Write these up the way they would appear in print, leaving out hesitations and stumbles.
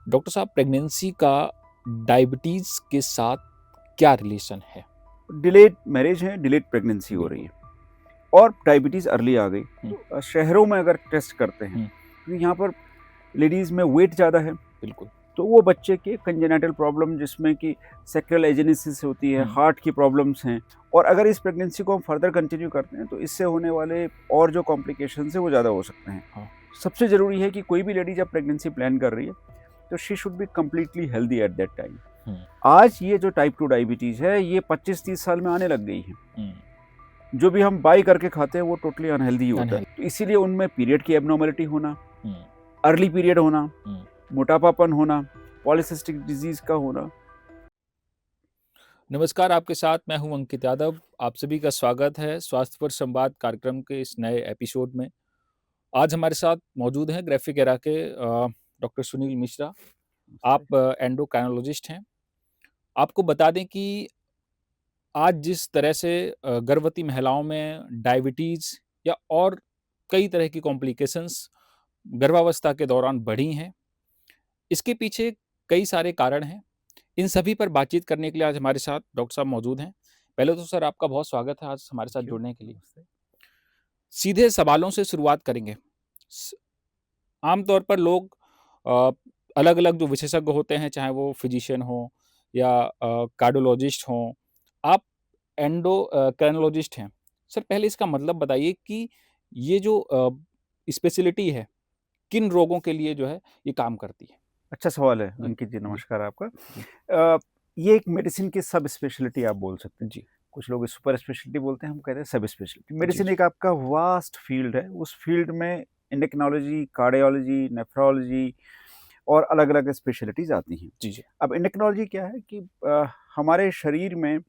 Doctor साहब, pregnancy का diabetes के साथ क्या रिलेशन है? डिलेड मैरिज है, डिलेड प्रेगनेंसी हो रही है और डायबिटीज़ अर्ली आ गई। तो शहरों में अगर टेस्ट करते हैं क्योंकि यहाँ पर लेडीज़ में वेट ज़्यादा है, बिल्कुल। तो वो बच्चे के कंजेनिटल प्रॉब्लम जिसमें कि सेक्रेल एजेनेसिस होती है, हार्ट की प्रॉब्लम्स हैं, और अगर इस प्रेगनेंसी को हम फर्दर कंटिन्यू करते हैं तो इससे होने वाले और जो कॉम्प्लिकेशंस हैं वो ज़्यादा हो सकते हैं। हाँ। सबसे ज़रूरी है कि कोई भी लेडी जब प्रेगनेंसी प्लान कर रही है तो she should be completely healthy at that time. आज ये जो टाइप 2 डायबिटीज़ है ये 25-30 साल में आने लग गई है। जो भी हम बाई करके खाते हैं वो टोटली अनहेल्दी होता है, तो इसीलिए उनमें पीरियड की एबनॉर्मलिटी होना, अर्ली पीरियड होना, मोटापापन होना, पॉलीसिस्टिक डिजीज का होना। नमस्कार, आपके साथ मैं हूं अंकित यादव। आप सभी का स्वागत है स्वास्थ्य पर संवाद कार्यक्रम के इस नए एपिसोड में। आज हमारे साथ मौजूद हैं ग्राफिक एरा के डॉक्टर सुनील मिश्रा। आप एंडोक्राइनोलॉजिस्ट हैं। आपको बता दें कि आज जिस तरह से गर्भवती महिलाओं में डायबिटीज़ या और कई तरह की कॉम्प्लिकेशंस गर्भावस्था के दौरान बढ़ी हैं, इसके पीछे कई सारे कारण हैं। इन सभी पर बातचीत करने के लिए आज हमारे साथ डॉक्टर साहब मौजूद हैं। पहले तो सर आपका बहुत स्वागत है आज हमारे साथ जुड़ने के लिए। सीधे सवालों से शुरुआत करेंगे। आमतौर पर लोग अलग-अलग जो विशेषज्ञ होते हैं, चाहे वो फिजिशियन हो या कार्डियोलॉजिस्ट हों, आप क्राइनोलॉजिस्ट हैं। सर पहले इसका मतलब बताइए कि ये जो स्पेशलिटी है, किन रोगों के लिए जो है ये काम करती है? अच्छा सवाल है अंकित जी, नमस्कार आपका। ये एक मेडिसिन की सब स्पेशलिटी आप बोल सकते हैं। जी। कुछ लोग सुपर स्पेशलिटी बोलते हैं, हम कहते हैं सब स्पेशलिटी। जी, मेडिसिन जी। एक आपका वास्ट फील्ड है, उस फील्ड में एंडोक्रिनोलॉजी, कार्डियोलॉजी, नेफ्रोलॉजी और अलग-अलग स्पेशलिटीज़ आती हैं। जी, जी। अब एंडोक्रिनोलॉजी क्या है कि हमारे शरीर में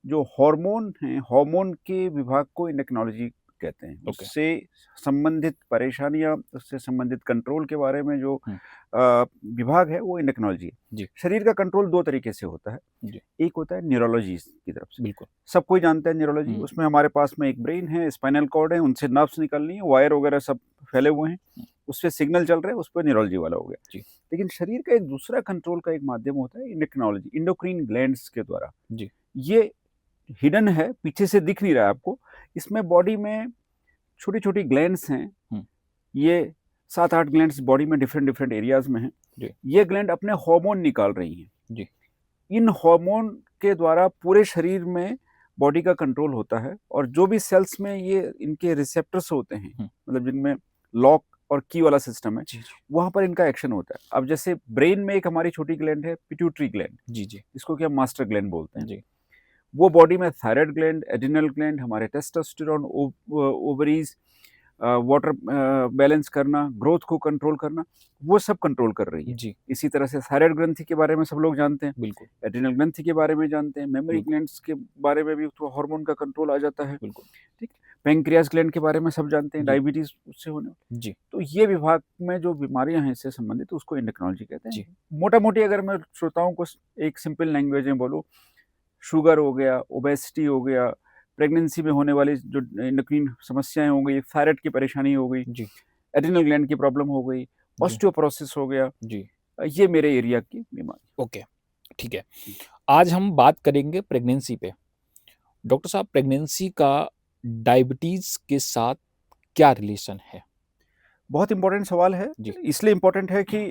जो हार्मोन हैं, हार्मोन के विभाग को एंडोक्रिनोलॉजी कहते हैं। ओके। उससे संबंधित परेशानियाँ, उससे संबंधित कंट्रोल के बारे में जो विभाग है वो एंडोक्रिनोलॉजी है। जी। शरीर का कंट्रोल 2 तरीके से होता है। जी। एक होता है न्यूरोलॉजी की तरफ से। बिल्कुल। सब कोई जानता है न्यूरोलॉजी, उसमें हमारे पास में एक ब्रेन है, स्पाइनल कॉर्ड है, उनसे नर्व्स निकल रही हैं, वायर वगैरह सब फैले हुए हैं, उससे सिग्नल चल रहे हैं, उस पे न्यूरोलॉजी वाला हो गया। जी। लेकिन शरीर का एक दूसरा कंट्रोल का एक माध्यम होता है एंडोक्रिनोलॉजी, एंडोक्राइन ग्लैंड्स के द्वारा। जी। ये हिडन है, पीछे से दिख नहीं रहा है आपको। इसमें बॉडी में छोटी-छोटी ग्लैंड्स हैं। ये 7-8 ग्लैंड्स बॉडी में डिफरेंट एरियाज़ में हैं। जी। ये ग्लैंड अपने हार्मोन निकाल रही हैं। जी। इन हार्मोन के द्वारा पूरे शरीर में बॉडी का कंट्रोल होता है, और जो भी सेल्स में ये इनके रिसेप्टर्स होते हैं, मतलब जिनमें लॉक और की वाला सिस्टम है, जी, जी। वहाँ पर इनका एक्शन होता है। अब जैसे ब्रेन में एक हमारी छोटी ग्लैंड है, पिट्यूटरी ग्लैंड, जी, जी। जिसको कि हम मास्टर ग्लैंड बोलते हैं। जी। वो बॉडी में थायराइड ग्लैंड, एड्रिनल ग्लैंड, हमारे टेस्टोस्टेरोन, ओवरीज, वाटर बैलेंस करना, ग्रोथ को कंट्रोल करना, वो सब कंट्रोल कर रही है। जी। इसी तरह से थायराइड ग्रंथि के बारे में सब लोग जानते हैं, बिल्कुल। एड्रिनल ग्रंथि के बारे में जानते हैं, मेमोरी बिल्कुल। ग्लैंड्स के बारे में भी तो हार्मोन का कंट्रोल आ जाता है। बिल्कुल। ठीक, पैंक्रियास ग्लैंड के बारे में सब जानते हैं, जी। डायबिटीज उससे होने। जी। तो ये विभाग में जो बीमारियां हैं इससे संबंधित, उसको एंडोक्रिनोलॉजी कहते जी। हैं। मोटा मोटी अगर मैं श्रोताओं को एक सिंपल लैंग्वेज में बोलूँ, शुगर हो गया, ओबेसिटी हो गया, प्रेगनेंसी में होने वाली जो एंडोक्राइन समस्याएं हो गई, थायराइड की परेशानी हो गई, जी। एड्रिनल ग्लैंड की प्रॉब्लम हो गई, जी। ऑस्टियोपोरोसिस हो गया, जी। ये मेरे एरिया की बीमारी। ओके, ठीक है। आज हम बात करेंगे प्रेगनेंसी पे। डॉक्टर साहब, प्रेगनेंसी का डायबिटीज़ के साथ क्या रिलेशन है? बहुत इंपॉर्टेंट सवाल है। जी। इसलिए इंपॉर्टेंट है कि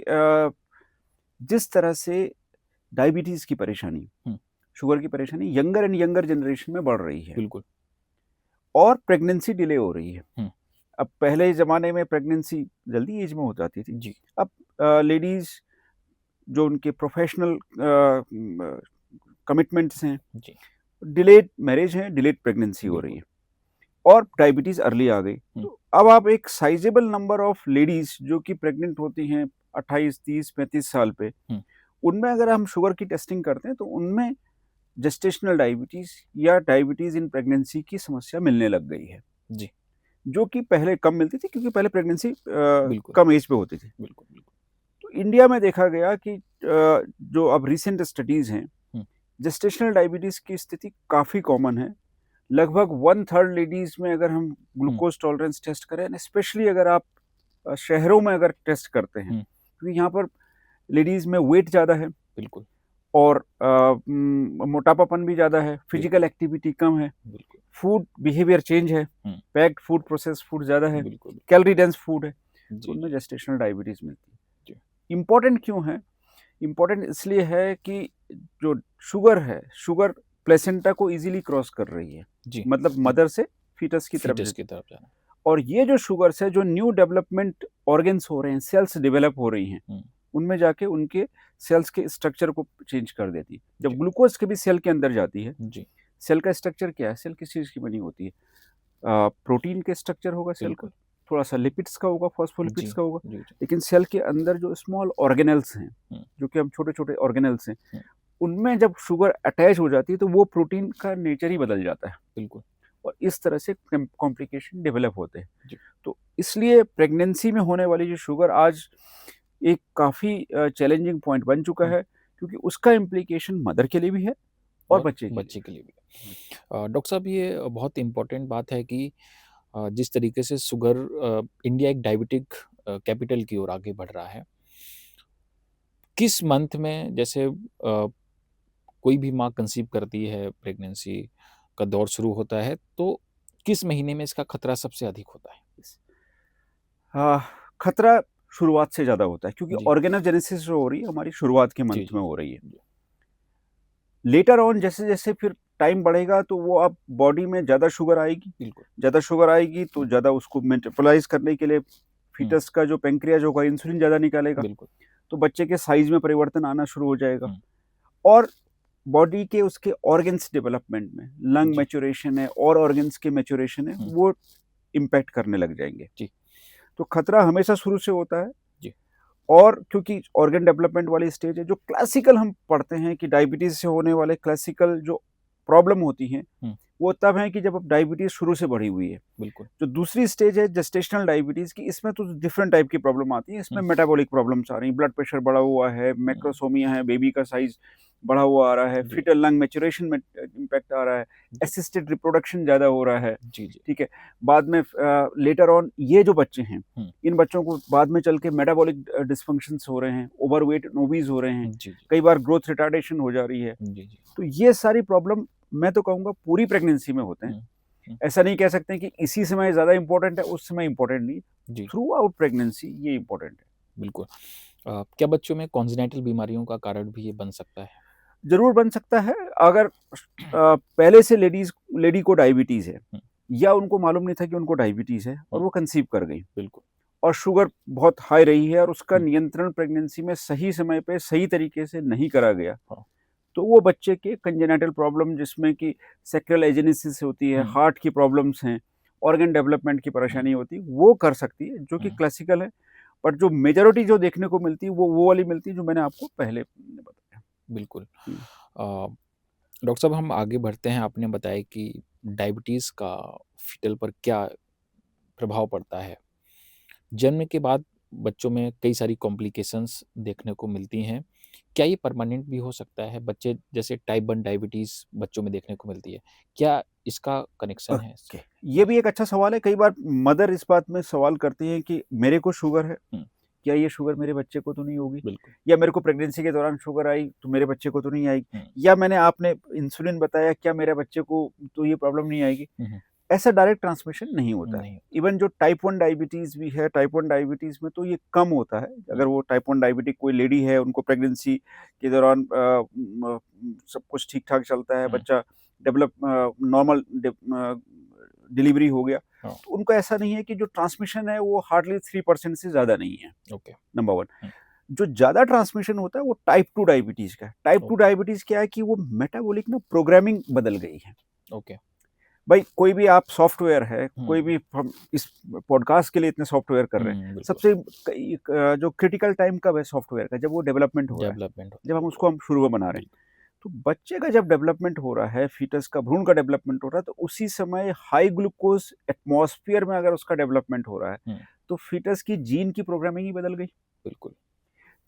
जिस तरह से डायबिटीज की परेशानी, हुँ। शुगर की परेशानी यंगर एंड यंगर जनरेशन में बढ़ रही है, बिल्कुल। और प्रेगनेंसी डिले हो रही है। हुँ। अब पहले ज़माने में प्रेगनेंसी जल्दी एज में हो जाती थी। जी। अब लेडीज़ जो उनके प्रोफ़ेशनल कमिटमेंट्स हैं, जी। डिलेड मैरिज है, डिलेड प्रेगनेंसी हो रही बिल्कुल। है और डायबिटीज़ अर्ली आ गई। हुँ। तो अब आप एक साइज़ेबल नंबर ऑफ लेडीज़ जो कि प्रेग्नेंट होती हैं 28, 30, 35 साल पे, हुँ। उनमें अगर हम शुगर की टेस्टिंग करते हैं तो उनमें जेस्टेशनल डायबिटीज़ या डायबिटीज़ इन प्रेगनेंसी की समस्या मिलने लग गई है, जी। जो कि पहले कम मिलती थी क्योंकि पहले प्रेगनेंसी बिल्कुल। कम एज पे होती थी। बिल्कुल। बिल्कुल। तो इंडिया में देखा गया कि जो अब रिसेंट स्टडीज़ हैं, हुँ। जेस्टेशनल डायबिटीज़ की स्थिति काफ़ी कॉमन है। लगभग 1/3 लेडीज़ में अगर हम हुँ। ग्लूकोज़ टॉलरेंस टेस्ट करें, एंड स्पेशली अगर आप शहरों में अगर टेस्ट करते हैं, हुँ। क्योंकि यहाँ पर लेडीज में वेट ज़्यादा है, बिल्कुल, और मोटापापन भी ज़्यादा है, फिजिकल एक्टिविटी कम है, बिल्कुल, फूड बिहेवियर चेंज है, पैक्ड फूड, प्रोसेस फूड ज़्यादा है, बिल्कुल, कैलोरी डेंस फूड है, तो जी, उनमें जी, जेस्टेशनल डायबिटीज़ मिलती है। जी, इम्पॉर्टेंट क्यों है? इम्पॉर्टेंट इसलिए है कि जो शुगर है, शुगर प्लेसेंटा को इजीली क्रॉस कर रही है, जी, मतलब मदर से फीटस की तरफ फीटस की तरफ जाना। और ये जो शुगर्स है, जो न्यू डेवलपमेंट ऑर्गन्स हो रहे हैं, सेल्स डेवलप हो रही हैं, उनमें जाके उनके सेल्स के स्ट्रक्चर को चेंज कर देती है। जब जी, ग्लूकोज कभी सेल के अंदर जाती है, जी, सेल का स्ट्रक्चर क्या है? सेल किस चीज़ की बनी होती है? प्रोटीन के स्ट्रक्चर होगा सेल का, बिल्कुल, थोड़ा सा लिपिड्स का होगा, जी, फॉस्फोलिपिड्स का होगा, जी, जी, लेकिन सेल के अंदर जो स्मॉल ऑर्गेनेल्स हैं, हुँ, जो कि हम छोटे-छोटे ऑर्गेनेल्स हैं, हुँ, उनमें जब शुगर अटैच हो जाती है, तो वो प्रोटीन का नेचर ही बदल जाता है बिल्कुल, और इस तरह से कॉम्प्लिकेशन डेवलप होते हैं। जी, तो इसलिए प्रेगनेंसी में होने वाली जो शुगर आज एक काफ़ी चैलेंजिंग पॉइंट बन चुका हुँ, है, क्योंकि उसका इम्प्लीकेशन मदर के लिए भी है और और बच्चे के लिए बच्चे के लिए भी। भी। डॉक्टर साहब, ये बहुत इम्पोर्टेंट बात है कि जिस तरीके से शुगर इंडिया एक डायबिटिक कैपिटल की ओर आगे बढ़ रहा है। किस मंथ में जैसे कोई भी माँ कंसीव करती है, प्रेगनेंसी का दौर शुरू होता है, तो किस महीने में इसका खतरा सबसे अधिक होता है? हाँ, खतरा शुरुआत से ज़्यादा होता है, क्योंकि जी, ऑर्गेनोजेनेसिस जो हो रही है हमारी शुरुआत के जी, मंथ जी, में हो रही है। जी, लेटर ऑन जैसे-जैसे फिर टाइम बढ़ेगा, तो वो अब बॉडी में बिल्कुल। ज़्यादा शुगर आएगी तो हुँ, ज़्यादा उसको मेटाबॉलाइज़ करने के लिए हुँ, फीटस का जो पैंक्रियाज़ होगा इंसुलिन ज़्यादा निकालेगा, बिल्कुल। तो बच्चे के साइज़ में परिवर्तन आना शुरू हो जाएगा हुँ, और बॉडी के उसके ऑर्गन्स डेवलपमेंट में लंग जी, मैच्योरेशन है और ऑर्गन्स के मैच्योरेशन है, हुँ, वो इम्पैक्ट करने लग जाएँगे। जी, तो खतरा हमेशा शुरू से होता है जी, और क्योंकि ऑर्गन डेवलपमेंट वाली स्टेज है, जो क्लासिकल हम पढ़ते हैं कि डायबिटीज़ से होने वाले क्लासिकल जो प्रॉब्लम होती हैं, हुँ, वो तब है कि जब अब डायबिटीज़ शुरू से बढ़ी हुई है। बिल्कुल। जो दूसरी स्टेज है जेस्टेशनल डायबिटीज़ की, इसमें तो डिफरेंट टाइप की प्रॉब्लम आती है। इसमें हुँ, मेटाबॉलिक प्रॉब्लम्स आ रही हैं, ब्लड प्रेशर बढ़ा हुआ है, हुँ, मैक्रोसोमिया है, बेबी का साइज़ बढ़ा हुआ आ रहा है, जी, फीटल लंग मैच्योरेशन में इम्पैक्ट आ रहा है, जी, असिस्टेड रिप्रोडक्शन ज़्यादा हो रहा है, जी, जी, ठीक है? बाद में लेटर ऑन ये जो बच्चे हैं, हुँ, इन बच्चों को बाद में चल के मेटाबॉलिक डिस्फंक्शंस हो रहे हैं, ओवरवेट एंड ओबीज़ हो रहे हैं, जी, जी, कई बार ग्रोथ रिटार्डेशन हो जा रही है। जी, जी, तो ये सारी प्रॉब्लम मैं तो कहूँगा पूरी प्रेगनेंसी में होते हैं। हुँ, हुँ, ऐसा नहीं कह सकते कि इसी समय ज़्यादा इम्पोर्टेंट है, उस समय इम्पोर्टेंट नहीं। जी, थ्रू आउट प्रेगनेंसी ये इम्पोर्टेंट है। बिल्कुल। क्या बच्चों में कॉन्जेनिटल बीमारियों का कारण भी ये बन सकता है? ज़रूर बन सकता है अगर पहले से लेडी को डायबिटीज़ है हुँ, या उनको मालूम नहीं था कि उनको डायबिटीज़ है और हुँ, वो कंसीव कर गई बिल्कुल। और शुगर बहुत हाई रही है और उसका हुँ, नियंत्रण प्रेगनेंसी में सही समय पे सही तरीके से नहीं करा गया, हाँ, तो वो बच्चे के कंजेनिटल प्रॉब्लम जिसमें कि सैक्रल एजेनेसिस होती है, हुँ, हार्ट की प्रॉब्लम्स हैं, ऑर्गन डेवलपमेंट की हुँ, परेशानी होती है, वो कर सकती है, जो कि हुँ, क्लासिकल है। बट जो मेजॉरिटी जो देखने को मिलती है, वो वाली मिलती है जो मैंने आपको पहले बताया। बिल्कुल। हुँ। अ, डॉक्टर साहब, हम आगे बढ़ते हैं। आपने बताया कि डायबिटीज़ का फ़ीटल पर क्या प्रभाव पड़ता है। जन्म के बाद बच्चों में कई सारी कॉम्प्लिकेशंस देखने को मिलती हैं। क्या ये परमानेंट भी हो सकता है? बच्चे जैसे टाइप 1 डायबिटीज़ बच्चों में देखने को मिलती है। क्या इसका कनेक्शन है? ओके, ये भी एक अच्छा सवाल है। कई बार मदर इस बात में सवाल करती हैं कि मेरे को शुगर है, हुँ, क्या ये शुगर मेरे बच्चे को तो नहीं होगी? बिल्कुल। या मेरे को प्रेगनेंसी के दौरान शुगर आई, तो मेरे बच्चे को तो नहीं आएगी? हुँ, या मैंने आपने इंसुलिन बताया, क्या मेरे बच्चे को तो ये प्रॉब्लम नहीं आएगी? हुँ, हुँ, ऐसा डायरेक्ट ट्रांसमिशन नहीं होता है। नहीं। इवन जो टाइप 1 डायबिटीज़ भी है, टाइप 1 डायबिटीज़ में तो ये कम होता है। हुँ, अगर वो टाइप 1 डायबिटिक कोई लेडी है, उनको प्रेगनेंसी के दौरान सब कुछ ठीक-ठाक चलता है, हुँ, बच्चा नॉर्मल डिलीवरी हो गया, हाँ, तो उनको ऐसा नहीं है कि जो ट्रांसमिशन है वो हार्डली 3% से ज़्यादा नहीं है, ओके। नंबर 1। हुँ, जो ज़्यादा ट्रांसमिशन होता है वो टाइप 2 डायबिटीज़ का है। टाइप 2 ओके, डायबिटीज़ क्या है कि वो मेटाबॉलिक ना प्रोग्रामिंग बदल गई है। ओके। भाई कोई भी आप सॉफ्टवेयर है, कोई हुँ, भी हम इस पॉडकास्ट के लिए इतने सॉफ्टवेयर कर रहे हैं। हुँ, बिल्कुल। सबसे जो क्रिटिकल टाइम कब है सॉफ्टवेयर का? जब वो डेवलपमेंट हो रहा है, डेवलपमेंट होता जब है, हम बिल्कुल, उसको हम शुरू में बना रहे हैं। बिल्कुल। तो बच्चे का जब डेवलपमेंट हो रहा है, फीटस का भ्रूण का डेवलपमेंट हो रहा है, तो उसी समय हाई ग्लूकोज एटमॉस्फेयर में अगर उसका डेवलपमेंट हो रहा है, हुँ, तो फीटस की जीन की प्रोग्रामिंग ही बदल गई। बिल्कुल।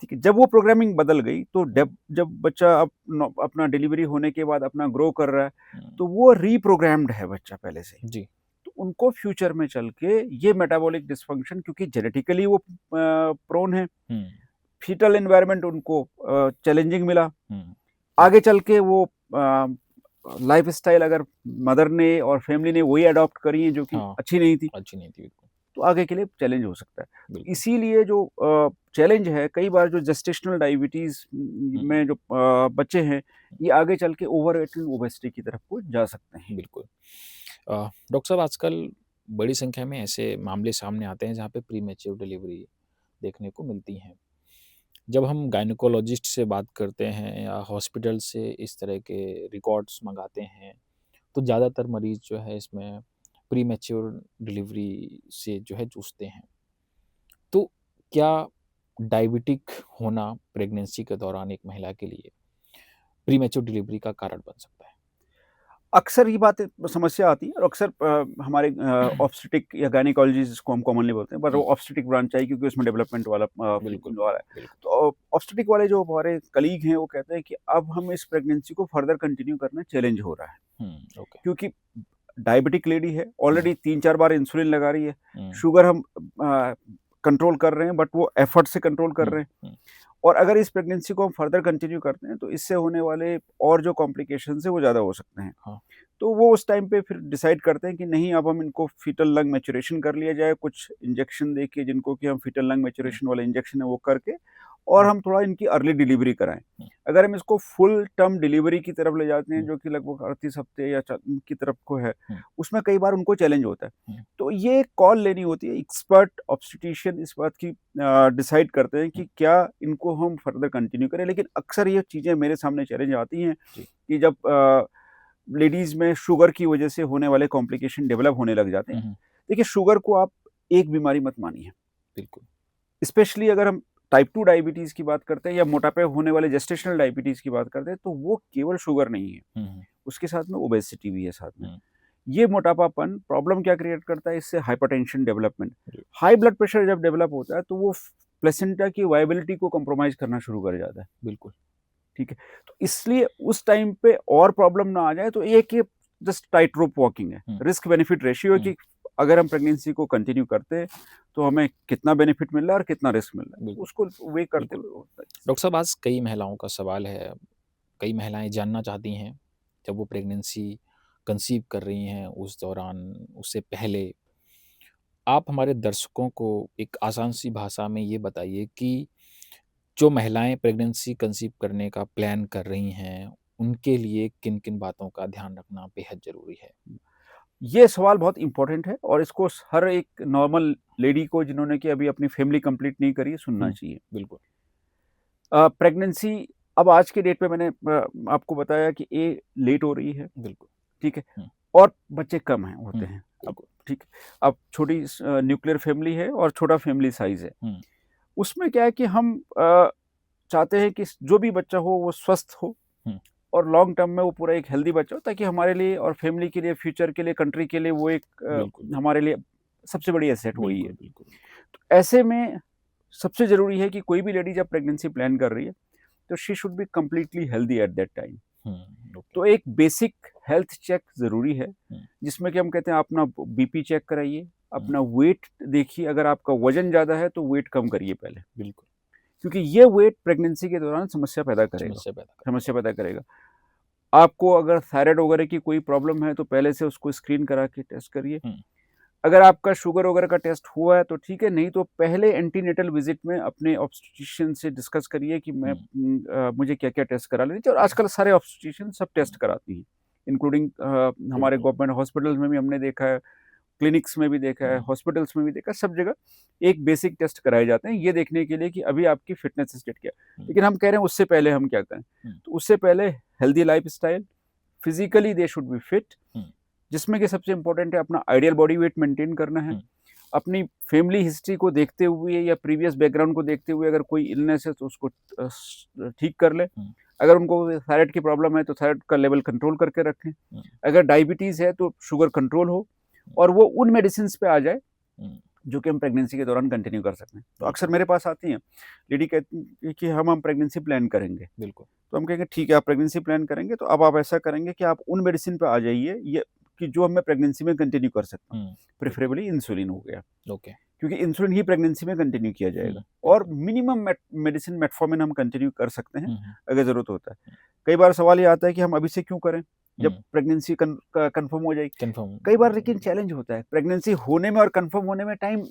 ठीक है, जब वो प्रोग्रामिंग बदल गई तो हुँ, जब बच्चा अपना डिलीवरी होने के बाद अपना ग्रो कर रहा है, हुँ, तो वो रीप्रोग्राम्ड है बच्चा पहले से ही। जी, तो उनको फ्यूचर में चल के ये मेटाबॉलिक डिसफंक्शन, क्योंकि जेनेटिकली वो प्रोन है, हुँ, फीटल एनवायरनमेंट उनको चैलेंजिंग मिला। आगे चल के वो लाइफ स्टाइल अगर मदर ने और फैमिली ने वही अडॉप्ट करी है जो कि अच्छी नहीं थी, तो आगे के लिए चैलेंज हो सकता है। इसीलिए जो चैलेंज है, कई बार जो जेस्टेशनल डायबिटीज में जो बच्चे हैं, ये आगे चल के ओवरवेट एंड ओबेसिटी की तरफ को जा सकते हैं। बिल्कुल। डॉक्टर साहब, आजकल बड़ी संख्या में ऐसे मामले सामने आते हैं जहाँ पे प्रीमेच्योर डिलीवरी देखने को मिलती हैं। जब हम गायनेकोलॉजिस्ट से बात करते हैं या हॉस्पिटल से इस तरह के रिकॉर्ड्स मंगाते हैं, तो ज़्यादातर मरीज़ जो है इसमें प्रीमेच्योर डिलीवरी से जो है जूझते हैं। तो क्या डायबिटिक होना प्रेगनेंसी के दौरान एक महिला के लिए प्रीमेच्योर डिलीवरी का कारण बन सकता है? अक्सर ये बातें समस्या आती है और अक्सर हमारे ऑब्स्टेट्रिक या गायनेकोलॉजिस्ट जिसको हम कॉमनली बोलते हैं, पर वो ऑब्स्टेट्रिक ब्रांच है क्योंकि उसमें डेवलपमेंट वाला बिल्कुल, वाला है। बिल्कुल। तो ऑब्स्टेट्रिक वाले जो हमारे कलीग हैं, वो कहते हैं कि अब हम इस प्रेगनेंसी को फर्दर कंटिन्यू करना चैलेंज हो रहा है, ओके। क्योंकि डायबिटिक लेडी है, ऑलरेडी 3-4 बार इंसुलिन लगा रही है, शुगर हम कंट्रोल कर रहे हैं, बट वो एफर्ट से कंट्रोल कर रहे हैं। और अगर इस प्रेगनेंसी को हम फर्दर कंटिन्यू करते हैं, तो इससे होने वाले और जो कॉम्प्लिकेशंस है वो ज़्यादा हो सकते हैं। हाँ। तो वो उस टाइम पे फिर डिसाइड करते हैं कि नहीं, अब हम इनको फीटल लंग मैच्योरेशन कर लिया जाए, कुछ इंजेक्शन देके जिनको कि हम फीटल लंग मैच्योरेशन वाले इंजेक्शन है वो करके, और हम थोड़ा इनकी अर्ली डिलीवरी कराएं। अगर हम इसको फुल टर्म डिलीवरी की तरफ ले जाते हैं, जो कि लगभग 38 हफ्ते या की तरफ को है, उसमें कई बार उनको चैलेंज होता है। तो ये कॉल लेनी होती है, एक्सपर्ट ऑब्स्टेट्रिशियन इस बात की डिसाइड करते हैं कि क्या इनको हम फर्दर कंटिन्यू करें। लेकिन अक्सर ये चीज़ें मेरे सामने चैलेंज आती हैं कि जब लेडीज में शुगर की वजह से होने वाले कॉम्प्लिकेशन डेवलप होने लग जाते हैं। देखिए, शुगर को आप एक बीमारी मत मानिए, बिल्कुल। स्पेशली अगर हम टाइप 2 डायबिटीज की बात करते हैं या मोटापे होने वाले जेस्टेशनल डायबिटीज की बात करते हैं, तो वो केवल शुगर नहीं है, उसके साथ में ओबेसिटी भी है साथ में। ये मोटापापन प्रॉब्लम क्या क्रिएट करता है, इससे hypertension development, high blood pressure जब डेवलप होता है तो वो प्लेसेंटा की वायबिलिटी को कॉम्प्रोमाइज करना शुरू कर जाता है। बिल्कुल। ठीक है, तो इसलिए उस टाइम पे और प्रॉब्लम ना आ जाए, तो एक ये जस्ट टाइट रोप वॉकिंग है, रिस्क बेनिफिट रेशियो है कि अगर हम प्रेगनेंसी को कंटिन्यू करते हैं तो हमें कितना बेनिफिट मिल रहा है और कितना रिस्क मिल रहा है, उसको वे करते हुए होता है। डॉक्टर साहब, आज कई महिलाओं का सवाल है, कई महिलाएं जानना चाहती हैं जब वो प्रेगनेंसी कंसीव कर रही हैं उस दौरान, उससे पहले आप हमारे दर्शकों को एक आसान सी भाषा में ये बताइए कि जो महिलाएं प्रेगनेंसी कंसीव करने का प्लान कर रही हैं, उनके लिए किन किन बातों का ध्यान रखना बेहद ज़रूरी है? ये सवाल बहुत इंपॉर्टेंट है और इसको हर एक नॉर्मल लेडी को, जिन्होंने कि अभी अपनी फैमिली कंप्लीट नहीं करी है, सुनना चाहिए। बिल्कुल। प्रेगनेंसी अब आज के डेट पे मैंने आपको बताया कि ए लेट हो रही है, बिल्कुल। ठीक है, और बच्चे कम हैं होते हैं। अब ठीक, अब छोटी न्यूक्लियर फैमिली है और छोटा फैमिली साइज है, उसमें क्या है कि हम चाहते हैं कि जो भी बच्चा हो वो स्वस्थ हो और लॉन्ग टर्म में वो पूरा एक हेल्दी बच्चा हो, ताकि हमारे लिए और फैमिली के लिए, फ्यूचर के लिए, कंट्री के लिए वो एक हमारे लिए सबसे बड़ी एसेट वही है। तो ऐसे में सबसे ज़रूरी है कि कोई भी लेडी जब प्रेगनेंसी प्लान कर रही है, तो she should be completely healthy at that time. तो एक बेसिक हेल्थ चेक ज़रूरी है, जिसमें कि हम कहते हैं अपना बीपी चेक कराइए, अपना वेट देखिए, अगर आपका वजन ज़्यादा है तो वेट कम करिए पहले, बिल्कुल, क्योंकि ये वेट प्रेगनेंसी के दौरान समस्या पैदा करेगा। आपको अगर थायराइड वगैरह की कोई प्रॉब्लम है तो पहले से उसको स्क्रीन करा के टेस्ट करिए। अगर आपका शुगर वगैरह का टेस्ट हुआ है तो ठीक है, नहीं तो पहले एंटीनेटल विजिट में अपने ऑब्स्टेट्रिशियन से डिस्कस करिए कि मैं मुझे क्या क्या टेस्ट करा लेनी चाहिए। और आजकल सारे ऑब्स्टेट्रिशियन सब टेस्ट कराती हैं, इंक्लूडिंग हमारे गवर्नमेंट हॉस्पिटल्स में भी हमने देखा है, क्लिनिक्स में भी देखा है, हॉस्पिटल्स में भी देखा है, सब जगह एक बेसिक टेस्ट कराए जाते हैं, ये देखने के लिए कि अभी आपकी फिटनेस स्टेट क्या है। लेकिन हम कह रहे हैं उससे पहले हम क्या करें, तो उससे पहले healthy life style, physically they should be fit, जिसमें कि सबसे इंपॉर्टेंट है अपना आइडियल बॉडी वेट मेंटेन करना है। अपनी फैमिली हिस्ट्री को देखते हुए या प्रीवियस बैकग्राउंड को देखते हुए अगर कोई इलनेस है तो उसको ठीक कर ले। अगर उनको थायराइड की प्रॉब्लम है तो थायराइड का लेवल कंट्रोल करके रखें। अगर डायबिटीज़ है तो शुगर कंट्रोल हो और वो उन मेडिसिन पे आ जाए जो कि हम प्रेगनेंसी के दौरान कंटिन्यू कर सकते हैं। तो अक्सर मेरे पास आती हैं लेडी, कहती है कि हम प्रेगनेंसी प्लान करेंगे। बिल्कुल। तो हम कहेंगे ठीक है, आप प्रेगनेंसी प्लान करेंगे तो अब आप ऐसा करेंगे कि आप उन मेडिसिन पे आ जाइए, ये कि जो मैं प्रेगनेंसी में कंटिन्यू कर सकता हूँ, प्रेफरेबली इंसुलिन हो गया। ओके। क्योंकि इंसुलिन ही प्रेगनेंसी में कंटिन्यू किया जाएगा और मिनिमम मेडिसिन मेटफॉर्मिन हम कंटिन्यू कर सकते हैं अगर ज़रूरत होता है। कई बार सवाल ये आता है कि हम अभी से क्यों करें जब प्रेगनेंसी कंफर्म हो जाएगी। कई बार लेकिन चैलेंज होता है, प्रेगनेंसी होने में और कंफर्म होने में टाइम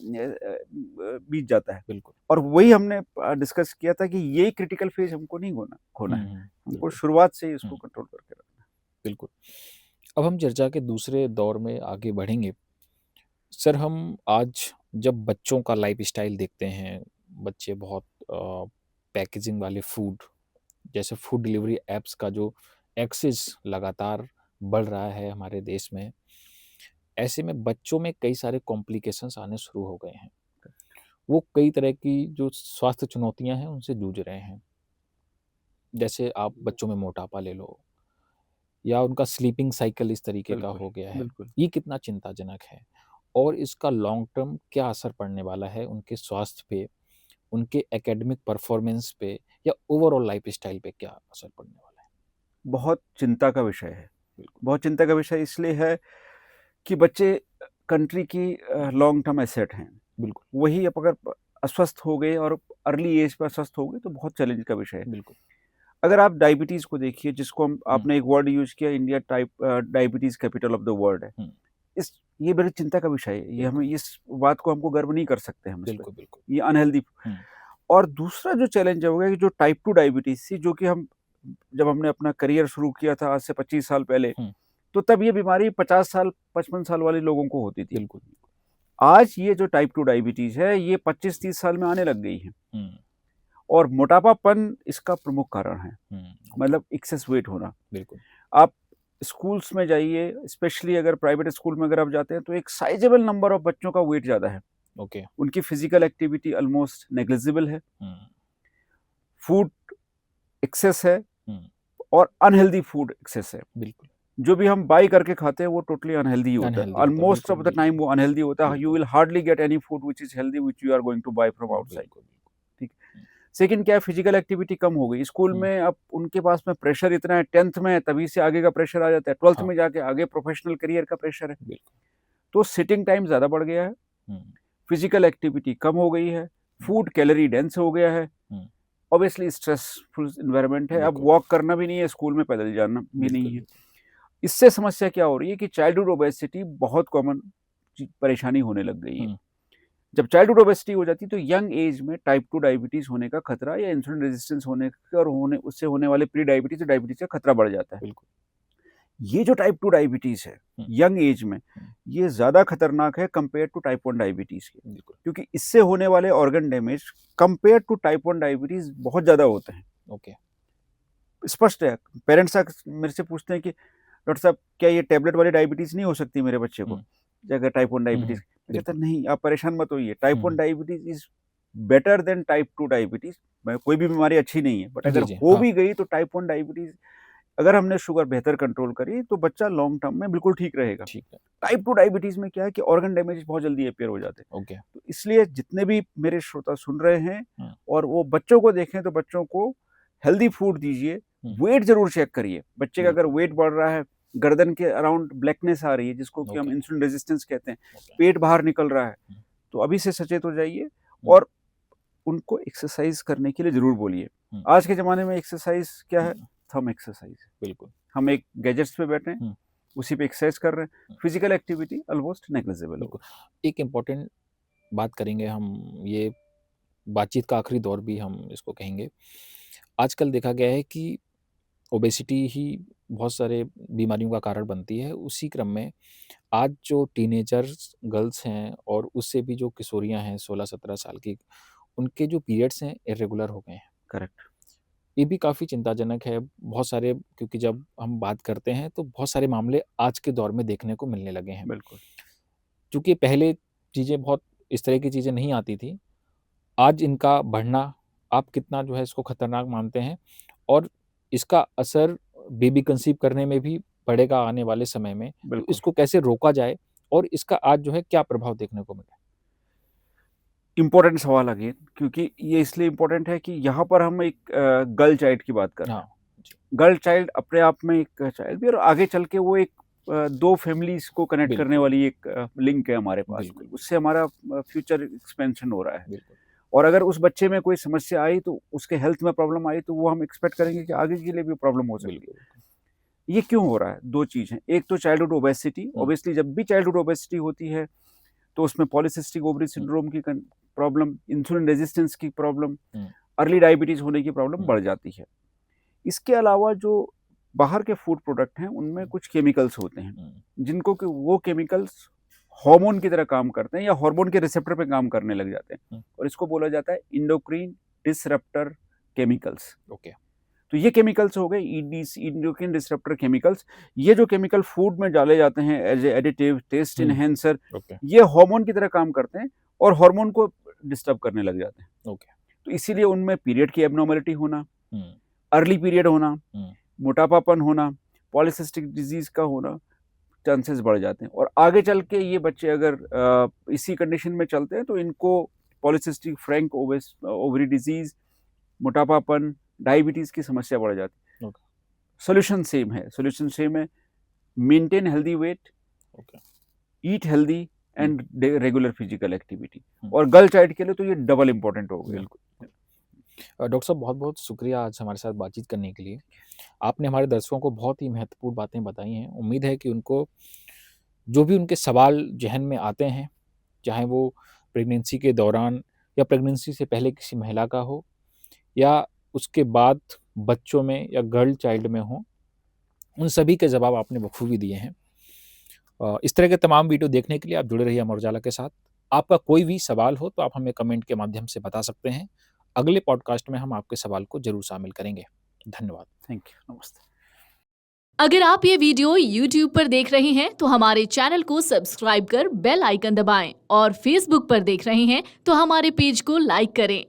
बीत जाता है। बिल्कुल। और वही हमने डिस्कस किया था कि ये क्रिटिकल फेज हमको नहीं खोना है, हमको शुरुआत से इसको कंट्रोल करके रखना है। बिल्कुल। अब हम चर्चा के दूसरे दौर में आगे बढ़ेंगे। सर, हम आज जब बच्चों का लाइफस्टाइल देखते हैं, बच्चे बहुत पैकेजिंग वाले फूड, जैसे फूड डिलीवरी ऐप्स का जो एक्सेस लगातार बढ़ रहा है हमारे देश में, ऐसे में बच्चों में कई सारे कॉम्प्लिकेशंस आने शुरू हो गए हैं। वो कई तरह की जो स्वास्थ्य चुनौतियां हैं उनसे जूझ रहे हैं। जैसे आप बच्चों में मोटापा ले लो, या उनका स्लीपिंग साइकिल इस तरीके का हो गया है। ये कितना चिंताजनक है और इसका लॉन्ग टर्म क्या असर पड़ने वाला है उनके स्वास्थ्य पे, उनके एकेडमिक परफॉर्मेंस पे, या ओवरऑल लाइफस्टाइल पे क्या असर पड़ने वाला है? बहुत चिंता का विषय है। बहुत चिंता का विषय इसलिए है कि बच्चे कंट्री की लॉन्ग टर्म एसेट हैं। बिल्कुल। वही अब अगर अस्वस्थ हो गए और अर्ली एज पर अस्वस्थ हो गए तो बहुत चैलेंज का विषय है। बिल्कुल। अगर आप डायबिटीज को देखिए, जिसको हम आपने एक वर्ड यूज किया, India diabetes capital of the world है। ये बड़ी चिंता का विषय है। ये हमें इस बात को हमको गर्व नहीं कर सकते हम। बिल्कुल बिल्कुल। ये अनहेल्दी। और दूसरा जो चैलेंज हो गया कि जो टाइप 2 डायबिटीज थी, जो कि हम जब हमने अपना करियर शुरू किया था आज से 25 साल पहले, तो तब ये बीमारी 50 साल 55 साल वाले लोगों को होती थी। बिल्कुल। आज ये जो टाइप 2 डायबिटीज है ये 25-30 साल में आने लग गई है और मोटापापन इसका प्रमुख कारण है। मतलब एक्सेस वेट होना। बिल्कुल। आप स्कूल्स में जाइए, स्पेशली अगर प्राइवेट स्कूल में अगर आप जाते हैं तो एक साइजेबल नंबर ऑफ बच्चों का वेट ज्यादा है। ओके। उनकी फिजिकल एक्टिविटी ऑलमोस्ट नेग्लिजिबल है। फूड एक्सेस है और अनहेल्दी फूड एक्सेस है। बिल्कुल। जो भी हम बाई करके खाते हैं वो टोटली अनहेल्दी होता है। ऑलमोस्ट ऑफ द टाइम वो अनहेल्दी होता है। You will hardly get any food which is healthy which you are going to buy from outside. ठीक। सेकंड क्या है, फिजिकल एक्टिविटी कम हो गई। स्कूल में अब उनके पास में प्रेशर इतना है, 10th में तभी से आगे का प्रेशर आ जाता है, 12th में जाके आगे प्रोफेशनल करियर का प्रेशर है। तो सिटिंग टाइम ज्यादा बढ़ गया है, फिजिकल एक्टिविटी कम हो गई है, फूड कैलोरी डेंस हो गया है, ऑब्वियसली स्ट्रेसफुल एनवायरनमेंट है। अब वॉक करना भी नहीं है, स्कूल में पैदल जाना भी नहीं है। इससे समस्या क्या हो रही है कि चाइल्डहुड ओबेसिटी बहुत कॉमन परेशानी होने लग गई है। जब चाइल्डहुड ओबेसिटी हो जाती है तो यंग एज में टाइप 2 डायबिटीज होने का खतरा या इंसुलिन रेजिस्टेंस होने का और उससे होने वाले प्री डायबिटीज और डायबिटीज का खतरा बढ़ जाता है। बिल्कुल। ये जो टाइप 2 डायबिटीज है यंग एज में, ये ज्यादा खतरनाक है कंपेयर टू टाइप 1 डायबिटीज के। क्योंकि इससे होने वाले organ damage compare to type 1 diabetes बहुत ज्यादा होते हैं। ओके। स्पष्ट है। पेरेंट्स मेरे से पूछते हैं कि डॉक्टर साहब क्या ये टेबलेट वाली डायबिटीज नहीं हो सकती मेरे बच्चे को, अगर टाइप 1 डायबिटीज? कहता नहीं, आप परेशान मत होइए, type 1 diabetes is better than type 2 diabetes. कोई भी बीमारी अच्छी नहीं है, बट अगर हो भी गई तो टाइप 1 डायबिटीज अगर हमने शुगर बेहतर कंट्रोल करी तो बच्चा लॉन्ग टर्म में बिल्कुल ठीक रहेगा। ठीक है। टाइप 2 डायबिटीज में क्या है कि ऑर्गन डैमेज बहुत जल्दी अपेयर हो जाते हैं। ओके। तो इसलिए जितने भी मेरे श्रोता सुन रहे हैं और वो बच्चों को देखें तो बच्चों को हेल्दी फूड दीजिए, वेट जरूर चेक करिए। बच्चे का अगर वेट बढ़ रहा है, गर्दन के अराउंड ब्लैकनेस आ रही है जिसको कि हम इंसुलिन रेजिस्टेंस कहते हैं, पेट बाहर निकल रहा है, तो अभी से सचेत हो जाइए और उनको एक्सरसाइज करने के लिए जरूर बोलिए। आज के जमाने में एक्सरसाइज क्या है? Thumb exercise. बिल्कुल। हम एक गैजेट्स पे बैठे हैं, उसी पे एक्सरसाइज कर रहे हैं, फिजिकल एक्टिविटी ऑलमोस्ट नेग्लिजिबल। एक इम्पोर्टेंट बात करेंगे हम, ये बातचीत का आखिरी दौर भी हम इसको कहेंगे। आजकल देखा गया है कि ओबेसिटी ही बहुत सारे बीमारियों का कारण बनती है। उसी क्रम में आज जो टीनेजर्स गर्ल्स हैं और उससे भी जो किशोरियां हैं 16-17 साल की, उनके जो पीरियड्स हैं इरेगुलर हो गए हैं। करेक्ट। ये भी काफ़ी चिंताजनक है। बहुत सारे, क्योंकि जब हम बात करते हैं तो बहुत सारे मामले आज के दौर में देखने को मिलने लगे हैं। बिल्कुल। क्योंकि पहले चीज़ें बहुत इस तरह की चीज़ें नहीं आती थी, आज इनका बढ़ना आप कितना जो है इसको खतरनाक मानते हैं और इसका असर बेबी कंसीव करने में भी पड़ेगा आने वाले समय में, तो इसको कैसे रोका जाए और इसका आज जो है क्या प्रभाव देखने को मिला? इम्पोर्टेंट सवाल अगेन, क्योंकि ये इसलिए इम्पोर्टेंट है कि यहाँ पर हम एक गर्ल चाइल्ड की बात कर रहे हैं। गर्ल चाइल्ड अपने आप में एक चाइल्ड भी, और आगे चल के वो एक दो फैमिलीज को कनेक्ट करने वाली एक लिंक है हमारे पास, उससे हमारा फ्यूचर एक्सपेंशन हो रहा है। और अगर उस बच्चे में कोई समस्या आई, तो उसके हेल्थ में प्रॉब्लम आई, तो वो हम एक्सपेक्ट करेंगे कि आगे के लिए भी प्रॉब्लम हो सकती है। ये क्यों हो रहा है? दो चीज़ हैं। एक तो चाइल्डहुड ओबेसिटी, ऑब्वियसली जब भी चाइल्डहुड ओबेसिटी होती है तो उसमें पॉलीसिस्टिक ओवरी सिंड्रोम की प्रॉब्लम, इंसुलिन रेजिस्टेंस की प्रॉब्लम, अर्ली डायबिटीज होने की प्रॉब्लम बढ़ जाती है। इसके अलावा जो बाहर के फूड प्रोडक्ट हैं उनमें कुछ केमिकल्स होते हैं, जिनको कि वो केमिकल्स हार्मोन की तरह काम करते हैं या हार्मोन के रिसेप्टर पे काम करने लग जाते हैं, और इसको बोला जाता है इंडोक्राइन डिसरप्टर केमिकल्स। ओके, तो ये केमिकल्स हो गए इंडोक्राइन डिसरप्टर केमिकल्स। ये जो केमिकल फूड में डाले जाते हैं as a additive, taste enhancer, ये हार्मोन की तरह काम करते हैं और हार्मोन को डिस्टर्ब करने लग जाते हैं। ओके, तो इसीलिए उनमें पीरियड की एबनॉर्मलिटी होना, अर्ली पीरियड होना, मोटापापन होना, पॉलीसिस्टिक डिजीज का होना चांसेस बढ़ जाते हैं। और आगे चल के ये बच्चे अगर इसी कंडीशन में चलते हैं तो इनको पॉलीसिस्टिक फ्रैंक ओवरी डिजीज, मोटापापन, डायबिटीज की समस्या बढ़ जाती है। सोल्यूशन सेम है, maintain healthy weight, eat healthy and regular physical activity. और गर्ल चाइल्ड के लिए तो ये डबल इम्पोर्टेंट हो गया। डॉक्टर साहब बहुत बहुत शुक्रिया आज हमारे साथ बातचीत करने के लिए। आपने हमारे दर्शकों को बहुत ही महत्वपूर्ण बातें बताई हैं। उम्मीद है कि उनको जो भी उनके सवाल जहन में आते हैं, चाहे वो प्रेगनेंसी के दौरान या प्रेगनेंसी से पहले किसी महिला का हो या उसके बाद बच्चों में या गर्ल चाइल्ड में हो, उन सभी के जवाब आपने बखूबी दिए हैं। इस तरह के तमाम वीडियो देखने के लिए आप जुड़े रहिए अमर उजाला के साथ। आपका कोई भी सवाल हो तो आप हमें कमेंट के माध्यम से बता सकते हैं। अगले पॉडकास्ट में हम आपके सवाल को जरूर शामिल करेंगे। धन्यवाद। Thank you. नमस्ते। अगर आप ये वीडियो YouTube पर देख रहे हैं तो हमारे चैनल को सब्सक्राइब कर बेल आइकन दबाएं, और Facebook पर देख रहे हैं तो हमारे पेज को लाइक करें।